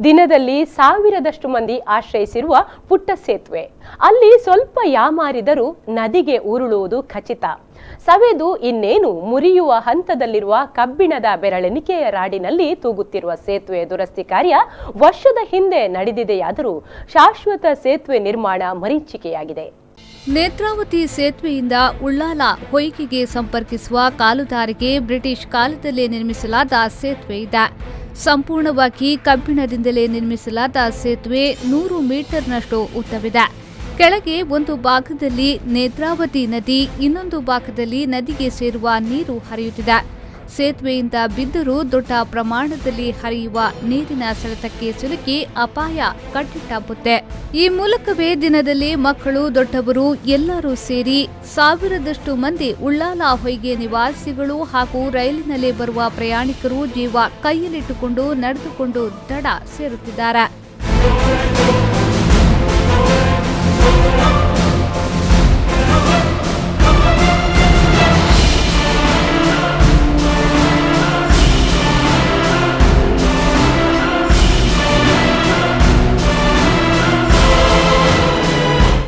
ದಿನದಲ್ಲಿ ಸಾವಿರದಷ್ಟು ಮಂದಿ ಆಶ್ರಯಿಸಿರುವ ಪುಟ್ಟ ಸೇತುವೆ. ಅಲ್ಲಿ ಸ್ವಲ್ಪ ಯಾಮಾರಿದರೂ ನದಿಗೆ ಉರುಳುವುದು ಖಚಿತ. ಸವೆದು ಇನ್ನೇನು ಮುರಿಯುವ ಹಂತದಲ್ಲಿರುವ ಕಬ್ಬಿಣದ ಬೆರಳೆಣಿಕೆಯ ರಾಡಿನಲ್ಲಿ ತೂಗುತ್ತಿರುವ ಸೇತುವೆ ದುರಸ್ತಿ ಕಾರ್ಯ ವರ್ಷದ ಹಿಂದೆ ನಡೆದಿದೆಯಾದರೂ ಶಾಶ್ವತ ಸೇತುವೆ ನಿರ್ಮಾಣ ಮರೀಚಿಕೆಯಾಗಿದೆ. ನೇತ್ರಾವತಿ ಸೇತುವೆಯಿಂದ ಉಳ್ಳಾಲ ಹೊಯ್ಗೆಗೆ ಸಂಪರ್ಕಿಸುವ ಕಾಲುದಾರಿಗೆ ಬ್ರಿಟಿಷ್ ಕಾಲದಲ್ಲೇ ನಿರ್ಮಿಸಲಾದ ಸೇತುವೆ ಇದೆ. ಸಂಪೂರ್ಣವಾಗಿ ಕಬ್ಬಿಣದಿಂದಲೇ ನಿರ್ಮಿಸಲಾದ ಸೇತುವೆ 100 ಮೀಟರ್ನಷ್ಟು ಉದ್ದವಿದೆ. ಕೆಳಗೆ ಒಂದು ಭಾಗದಲ್ಲಿ ನೇತ್ರಾವತಿ ನದಿ, ಇನ್ನೊಂದು ಭಾಗದಲ್ಲಿ ನದಿಗೆ ಸೇರುವ ನೀರು ಹರಿಯುತ್ತಿದೆ. ಸೇತುವೆಯಿಂದ ಬಿದ್ದರೂ ದೊಡ್ಡ ಪ್ರಮಾಣದಲ್ಲಿ ಹರಿಯುವ ನೀರಿನ ಸೆಳೆತಕ್ಕೆ ಸಿಲುಕಿ ಅಪಾಯ ಕಟ್ಟಿಟ್ಟಬುತ್ತೆ. ಈ ಮೂಲಕವೇ ದಿನದಲ್ಲಿ ಮಕ್ಕಳು, ದೊಡ್ಡವರು ಎಲ್ಲರೂ ಸೇರಿ ಸಾವಿರದಷ್ಟು ಮಂದಿ ಉಳ್ಳಾಲ ಹೊಯ್ಗೆ ನಿವಾಸಿಗಳು ಹಾಗೂ ರೈಲಿನಲ್ಲಿ ಬರುವ ಪ್ರಯಾಣಿಕರು ಜೀವ ಕೈಯಲ್ಲಿಟ್ಟುಕೊಂಡು ನಡೆದುಕೊಂಡು ದಡ ಸೇರುತ್ತಿದ್ದಾರೆ.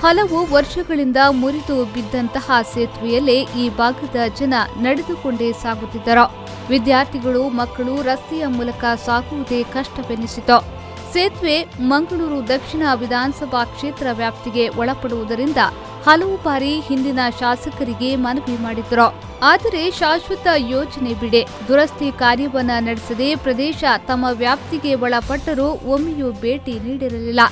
ಹಲವು ವರ್ಷಗಳಿಂದ ಮುರಿದು ಬಿದ್ದಂತಹ ಸೇತುವೆಯಲ್ಲೇ ಈ ಭಾಗದ ಜನ ನಡೆದುಕೊಂಡೇ ಸಾಗುತ್ತಿದ್ದರು. ವಿದ್ಯಾರ್ಥಿಗಳು, ಮಕ್ಕಳು ರಸ್ತೆಯ ಮೂಲಕ ಸಾಗುವುದೇ ಕಷ್ಟವೆನಿಸಿತು. ಸೇತುವೆ ಮಂಗಳೂರು ದಕ್ಷಿಣ ವಿಧಾನಸಭಾ ಕ್ಷೇತ್ರ ವ್ಯಾಪ್ತಿಗೆ ಒಳಪಡುವುದರಿಂದ ಹಲವು ಬಾರಿ ಹಿಂದಿನ ಶಾಸಕರಿಗೆ ಮನವಿ ಮಾಡಿದ್ರು. ಆದರೆ ಶಾಶ್ವತ ಯೋಜನೆ ಬಿಡೆ ದುರಸ್ತಿ ಕಾರ್ಯವನ್ನ ನಡೆಸದೆ ಪ್ರದೇಶ ತಮ್ಮ ವ್ಯಾಪ್ತಿಗೆ ಒಳಪಟ್ಟರೂ ಒಮ್ಮೆಯೂ ಭೇಟಿ ನೀಡಿರಲಿಲ್ಲ.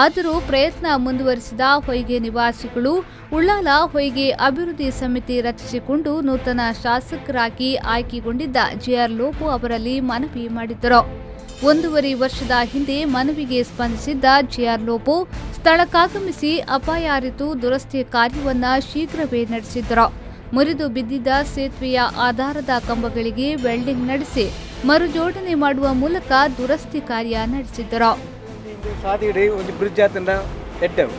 ಆದರೂ ಪ್ರಯತ್ನ ಮುಂದುವರಿಸಿದ ಹೊಯ್ಗೆ ನಿವಾಸಿಗಳು ಉಳ್ಳಾಲ ಹೊಯ್ಗೆ ಅಭಿವೃದ್ಧಿ ಸಮಿತಿ ರಚಿಸಿಕೊಂಡು ನೂತನ ಶಾಸಕರಾಗಿ ಆಯ್ಕೆಗೊಂಡಿದ್ದ ಜೆಆರ್ ಲೋಬೋ ಅವರಲ್ಲಿ ಮನವಿ ಮಾಡಿದ್ದರು. 1.5 ವರ್ಷದ ಹಿಂದೆ ಮನವಿಗೆ ಸ್ಪಂದಿಸಿದ್ದ ಜೆಆರ್ ಲೋಬೋ ಸ್ಥಳಕ್ಕಾಗಮಿಸಿ ಅಪಾಯ ಅರಿತು ದುರಸ್ತಿ ಕಾರ್ಯವನ್ನ ಶೀಘ್ರವೇ ನಡೆಸಿದ್ದರು. ಮುರಿದು ಬಿದ್ದಿದ್ದ ಸೇತುವೆಯ ಆಧಾರದ ಕಂಬಗಳಿಗೆ ವೆಲ್ಡಿಂಗ್ ನಡೆಸಿ ಮರುಜೋಡಣೆ ಮಾಡುವ ಮೂಲಕ ದುರಸ್ತಿ ಕಾರ್ಯ ನಡೆಸಿದ್ದರು. ಸಾದಿಡಿ ಒಂದು ಬ್ರಿಡ್ಜ್ ಆತಂಡ ಎಡ್ಡೆವು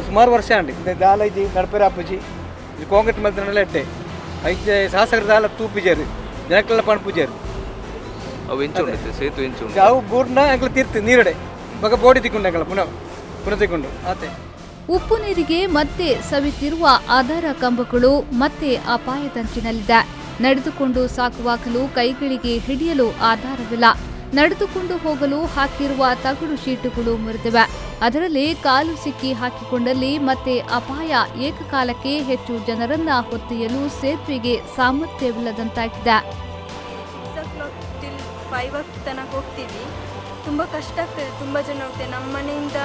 ಸುಮಾರು ವರ್ಷ ಅಂಡಿ ದಾಲಜಿ ನಡಪರಾಪುಜಿ ಕಾಂಕ್ರೀಟ್ ಮಲ್ತನೆಲ್ಲ ಎಡ್ಡೆ ಐತೆ ಶಾಸಕರ ದಾಲ ತೂಪಿಜಾರು ಜನಕ್ಕೆಲ್ಲ ಪಣಪುಜಾರು ಅವು ಗೂರ್ನ ಎಂಕ್ಲ ತೀರ್ತು ನೀರಡೆ ಮಗ ಬೋಡಿ ತಿಕ್ಕೊಂಡು ಎಂಕ್ಲ ಪುನಃ ತಿಕ್ಕೊಂಡು ಆತೆ. ಉಪ್ಪು ನೀರಿಗೆ ಮತ್ತೆ ಸವಿತಿರುವ ಆಧಾರ ಕಂಬಗಳು ಮತ್ತೆ ಅಪಾಯದಂಚಿನಲ್ಲಿದೆ. ನಡೆದುಕೊಂಡು ಸಾಗುವಾಗಲೂ ಕೈಗಳಿಗೆ ಹಿಡಿಯಲು ಆಧಾರವಿಲ್ಲ. ನಡೆದುಕೊಂಡು ಹೋಗಲು ಹಾಕಿರುವ ತಗಡು ಶೀಟುಗಳು ಮುರಿದಿವೆ. ಅದರಲ್ಲಿ ಕಾಲು ಸಿಕ್ಕಿ ಹಾಕಿಕೊಂಡಲ್ಲಿ ಮತ್ತೆ ಅಪಾಯ. ಏಕಕಾಲಕ್ಕೆ ಹೆಚ್ಚು ಜನರನ್ನ ಹೊತ್ತೊಯ್ಯಲು ಸೇತುವೆಗೆ ಸಾಮರ್ಥ್ಯವಿಲ್ಲದಂತಾಗಿದೆ. 5 ತನಕ ಹೋಗ್ತೀವಿ, ತುಂಬ ಕಷ್ಟ ಆಗ್ತದೆ. ತುಂಬ ಜನ ಹೋಗ್ತೇವೆ, ನಮ್ಮ ಮನೆಯಿಂದ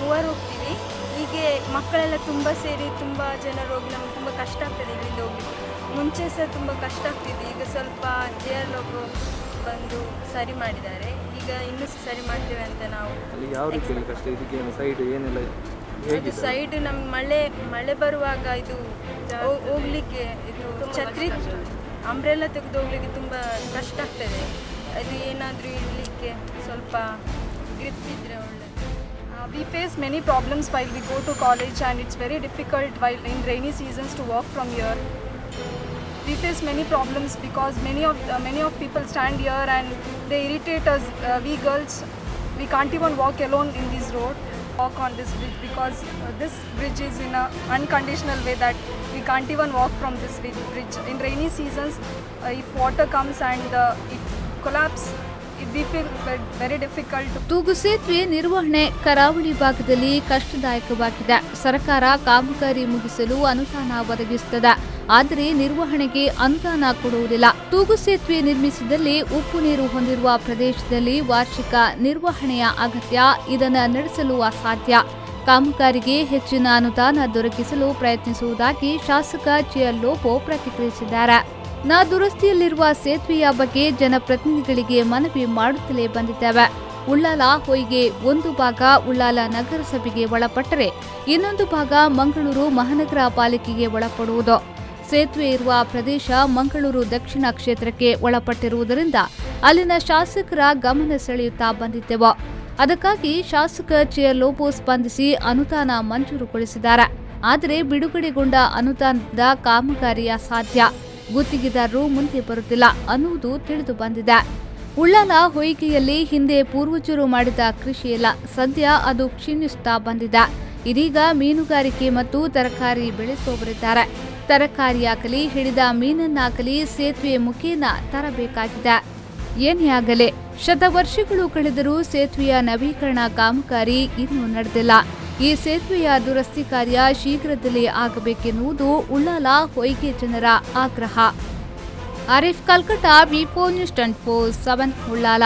3 ಹೋಗ್ತೀವಿ. ಹೀಗೆ ಮಕ್ಕಳೆಲ್ಲ ತುಂಬ ಸೇರಿ ತುಂಬ ಜನರು ಹೋಗಿ ನಮ್ಗೆ ತುಂಬ ಕಷ್ಟ ಆಗ್ತದೆ ಇಲ್ಲಿಂದ ಹೋಗ್ಲಿಕ್ಕೆ. ಮುಂಚೆ ಸಹ ತುಂಬ ಕಷ್ಟ ಆಗ್ತಿದೆ. ಈಗ ಸ್ವಲ್ಪ ಜೆಆರ್ ಲೋಬೋ ಬಂದು ಸರಿ ಮಾಡಿದ್ದಾರೆ. ಈಗ ಇನ್ನೂ ಸರಿ ಮಾಡ್ತೇವೆ ಅಂತ ನಾವು. ಸೈಡ್ ನಮ್ಗೆ ಮಳೆ ಬರುವಾಗ ಇದು ಹೋಗ್ಲಿಕ್ಕೆ ಇದು ಛತ್ರಿ ಅಂಬ್ರೆಲ್ಲ ತೆಗೆದು ಹೋಗ್ಲಿಕ್ಕೆ ತುಂಬ ಕಷ್ಟ ಆಗ್ತದೆ. ಅದು ಏನಾದರೂ ಇಡಲಿಕ್ಕೆ ಸ್ವಲ್ಪ ಗ್ರಿಪ್ ಇದ್ರೆ ಒಳ್ಳೆ. We face many problems while we go to college, and it's very difficult while in rainy seasons to walk from here. We face many problems because many of people stand here and they irritate us. We girls, we can't even walk alone in this road, walk on this bridge because this bridge is in a unconditional way that we can't even walk from this bridge. In rainy seasons, if water comes and it collapses, we feel very difficult. ತೂಗು ಸೇತುವೆ ನಿರ್ವಹಣೆ ಕರಾವಳಿ ಭಾಗದಲ್ಲಿ ಕಷ್ಟದಾಯಕವಾಗಿದೆ. ಸರ್ಕಾರ ಕಾಮಗಾರಿ ಮುಗಿಸಲು ಅನುದಾನ ಒದಗಿಸುತ್ತದೆ, ಆದರೆ ನಿರ್ವಹಣೆಗೆ ಅನುದಾನ ಕೊಡುವುದಿಲ್ಲ. ತೂಗು ಸೇತುವೆ ನಿರ್ಮಿಸಿದಲ್ಲಿ ಉಪ್ಪು ನೀರು ಹೊಂದಿರುವ ಪ್ರದೇಶದಲ್ಲಿ ವಾರ್ಷಿಕ ನಿರ್ವಹಣೆಯ ಅಗತ್ಯ. ಇದನ್ನು ನಡೆಸಲು ಅಸಾಧ್ಯ. ಕಾಮಗಾರಿಗೆ ಹೆಚ್ಚಿನ ಅನುದಾನ ದೊರಕಿಸಲು ಪ್ರಯತ್ನಿಸುವುದಾಗಿ ಶಾಸಕ ಜೆಆರ್ ಲೋಬೋ ಪ್ರತಿಕ್ರಿಯಿಸಿದ್ದಾರೆ. ದುರಸ್ತಿಯಲ್ಲಿರುವ ಸೇತುವೆಯ ಬಗ್ಗೆ ಜನಪ್ರತಿನಿಧಿಗಳಿಗೆ ಮನವಿ ಮಾಡುತ್ತಲೇ ಬಂದಿದ್ದೇವೆ. ಉಳ್ಳಾಲ ಹೊಯ್ಗೆ ಒಂದು ಭಾಗ ಉಳ್ಳಾಲ ನಗರಸಭೆಗೆ ಒಳಪಟ್ಟರೆ ಇನ್ನೊಂದು ಭಾಗ ಮಂಗಳೂರು ಮಹಾನಗರ ಪಾಲಿಕೆಗೆ ಒಳಪಡುವುದು. ಸೇತುವೆ ಇರುವ ಪ್ರದೇಶ ಮಂಗಳೂರು ದಕ್ಷಿಣ ಕ್ಷೇತ್ರಕ್ಕೆ ಒಳಪಟ್ಟಿರುವುದರಿಂದ ಅಲ್ಲಿನ ಶಾಸಕರ ಗಮನ ಸೆಳೆಯುತ್ತಾ ಬಂದಿದ್ದೆವು. ಅದಕ್ಕಾಗಿ ಶಾಸಕ ಜೆಆರ್ ಲೋಬೋ ಸ್ಪಂದಿಸಿ ಅನುದಾನ ಮಂಜೂರುಗೊಳಿಸಿದ್ದಾರೆ. ಆದರೆ ಬಿಡುಗಡೆಗೊಂಡ ಅನುದಾನದಿಂದ ಕಾಮಗಾರಿ ಅಸಾಧ್ಯ. ಗುತ್ತಿಗೆದಾರರು ಮುಂದೆ ಬರುತ್ತಿಲ್ಲ ಅನ್ನುವುದು ತಿಳಿದು ಬಂದಿದೆ. ಉಳ್ಳಾಲ ಹೊಯ್ಗೆಯಲ್ಲಿ ಹಿಂದೆ ಪೂರ್ವಜರು ಮಾಡಿದ ಕೃಷಿಯಲ್ಲ, ಸದ್ಯ ಅದು ಕ್ಷೀಣಿಸುತ್ತಾ ಬಂದಿದೆ. ಇದೀಗ ಮೀನುಗಾರಿಕೆ ಮತ್ತು ತರಕಾರಿ ಬೆಳೆಸುವವರಿದ್ದಾರೆ. ತರಕಾರಿಯಾಗಲಿ ಹಿಡಿದ ಮೀನನ್ನಾಗಲಿ ಸೇತುವೆ ಮುಖೇನ ತರಬೇಕಾಗಿದೆ. ಏನೇ ಆಗಲಿ, ಶತವರ್ಷಗಳು ಕಳೆದರೂ ಸೇತುವೆಯ ನವೀಕರಣ ಕಾಮಗಾರಿ ಇನ್ನೂ ನಡೆದಿಲ್ಲ. ಈ ಸೇತುವೆಯ ದುರಸ್ತಿ ಕಾರ್ಯ ಶೀಘ್ರದಲ್ಲೇ ಆಗಬೇಕೆನ್ನುವುದು ಉಳ್ಳಾಲ ಹೊಯ್ಗೆ ಜನರ ಆಗ್ರಹ. ಆರಿಫ್ ಕಲ್ಕಟ, ವಿ4 ನ್ಯೂಸ್ 24/7 ಉಳ್ಳಾಲ.